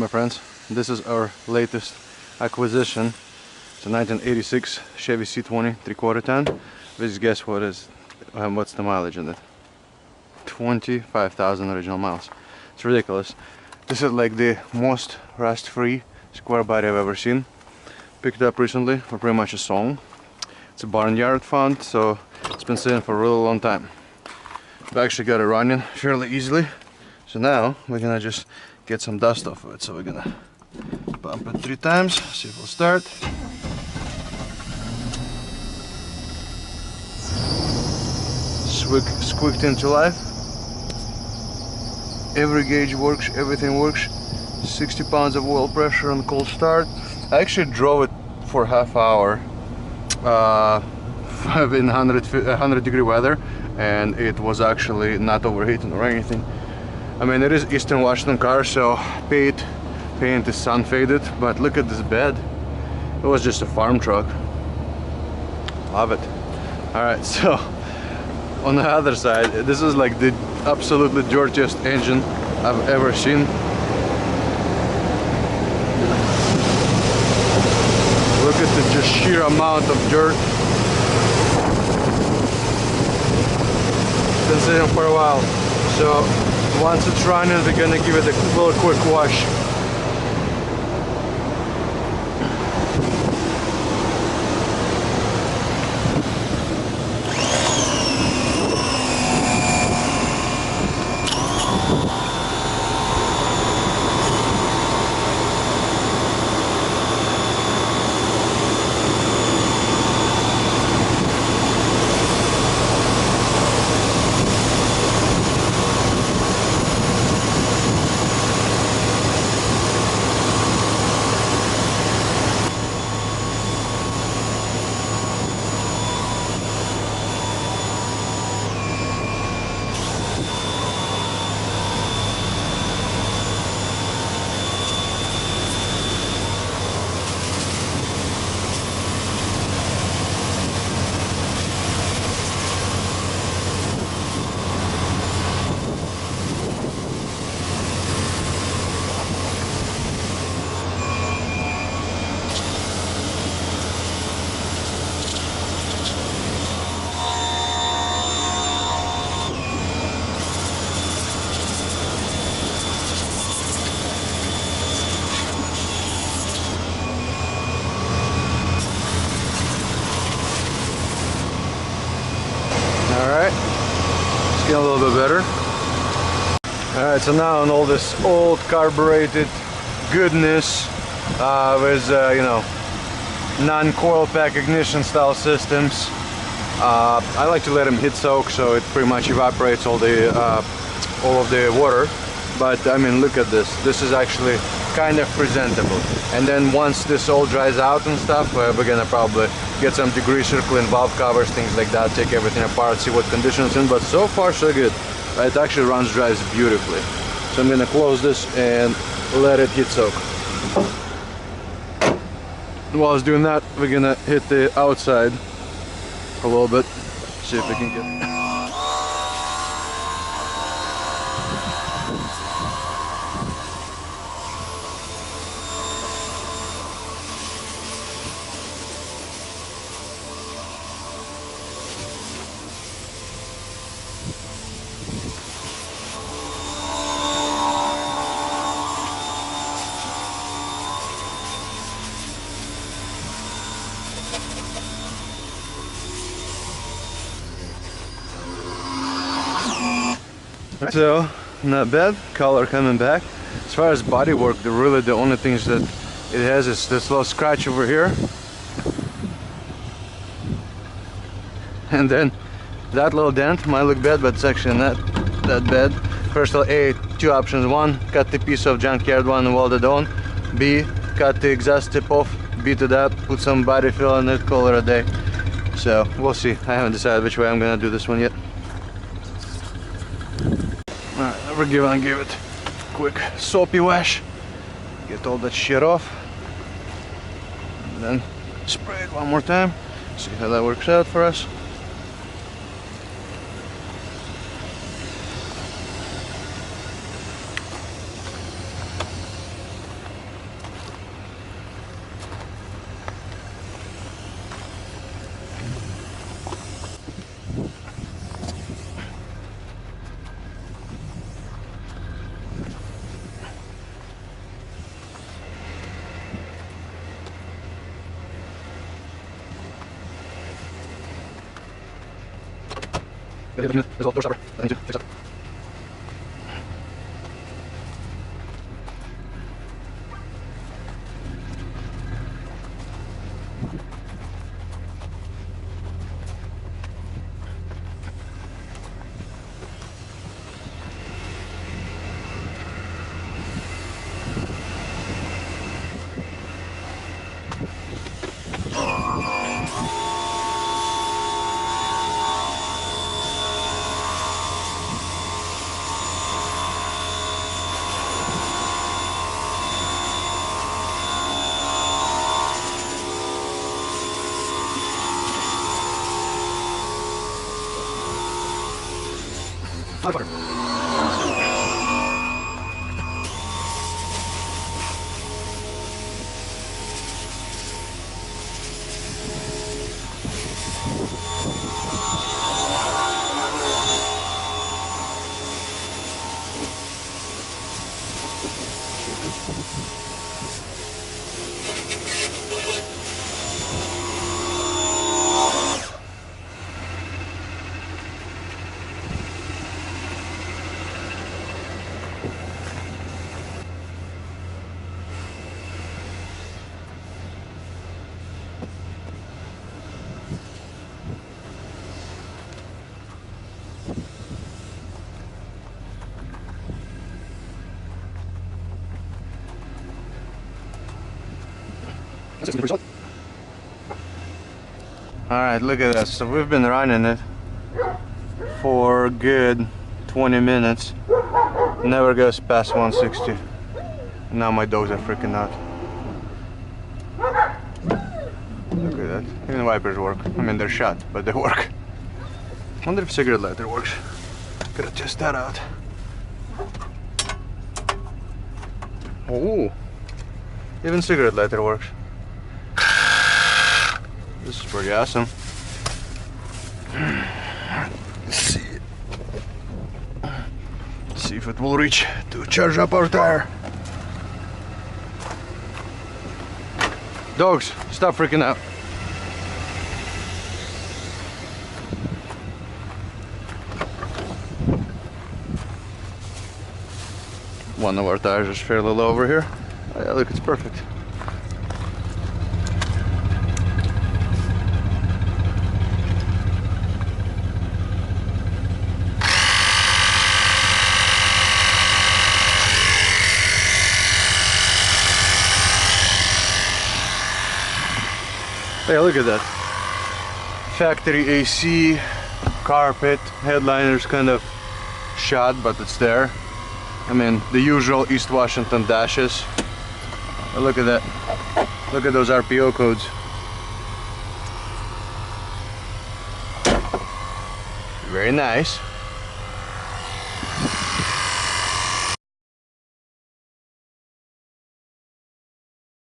my friends, this is our latest acquisition. It's a 1986 Chevy C20 3/4 ton. Please guess what's the mileage in it? 25,000 original miles. It's ridiculous. This is like the most rust-free square body I've ever seen. Picked up recently for pretty much a song. It's a barnyard fund, so it's been sitting for a really long time. I've actually got it running fairly easily. So now we're gonna just get some dust off of it. So we're gonna bump it 3 times, see if it'll start. Squeaked into life. Every gauge works, everything works. 60 pounds of oil pressure on cold start. I actually drove it for half hour in 100 degree weather, and it was actually not overheating or anything. I mean, it is Eastern Washington car, so paint is sun faded, but look at this bed. It was just a farm truck. Love it. Alright, so on the other side, this is like the absolutely dirtiest engine I've ever seen. Look at the just sheer amount of dirt. It's been sitting for a while, so once it's running, we're gonna give it a little quick wash. Alright, it's getting a little bit better. Alright, so now on all this old carbureted goodness with you know, non-coil pack ignition style systems, I like to let them heat soak, so it pretty much evaporates all of the water. But I mean, look at this. This is actually kind of presentable. And then once this all dries out and stuff, we're gonna probably get some degreaser, clean valve covers, things like that, take everything apart, see what condition it's in. But so far so good. It actually drives beautifully. So I'm gonna close this and let it heat soak. While I was doing that, we're gonna hit the outside a little bit, see if we can get. So, not bad, color coming back. As far as body work, really the only things that it has is this little scratch over here. And then that little dent might look bad, but it's actually not that bad. First of all, 2 options. 1, cut the piece of junkyard one and weld it on. B, cut the exhaust tip off, beat it up, put some body fill in it, call it a day. So, we'll see. I haven't decided which way I'm gonna do this one yet. Alright, we're gonna give it a quick soapy wash, get all that shit off, and then spray it one more time, see how that works out for us. There's a door stopper. I need to fix up. Motherfucker. Alright, look at this. So we've been running it for a good 20 minutes. Never goes past 160. Now my dogs are freaking out. Look at that. Even wipers work. I mean, they're shut, but they work. Wonder if cigarette lighter works. Gotta test that out. Oh, even cigarette lighter works. This is pretty awesome. Let's see it. See if it will reach to charge up our tire. Dogs, stop freaking out. One of our tires is fairly low over here. Oh, yeah, look, it's perfect. Hey, look at that. Factory AC, carpet, headliner's kind of shot, but it's there. I mean, the usual East Washington dashes. But look at that. Look at those RPO codes. Very nice.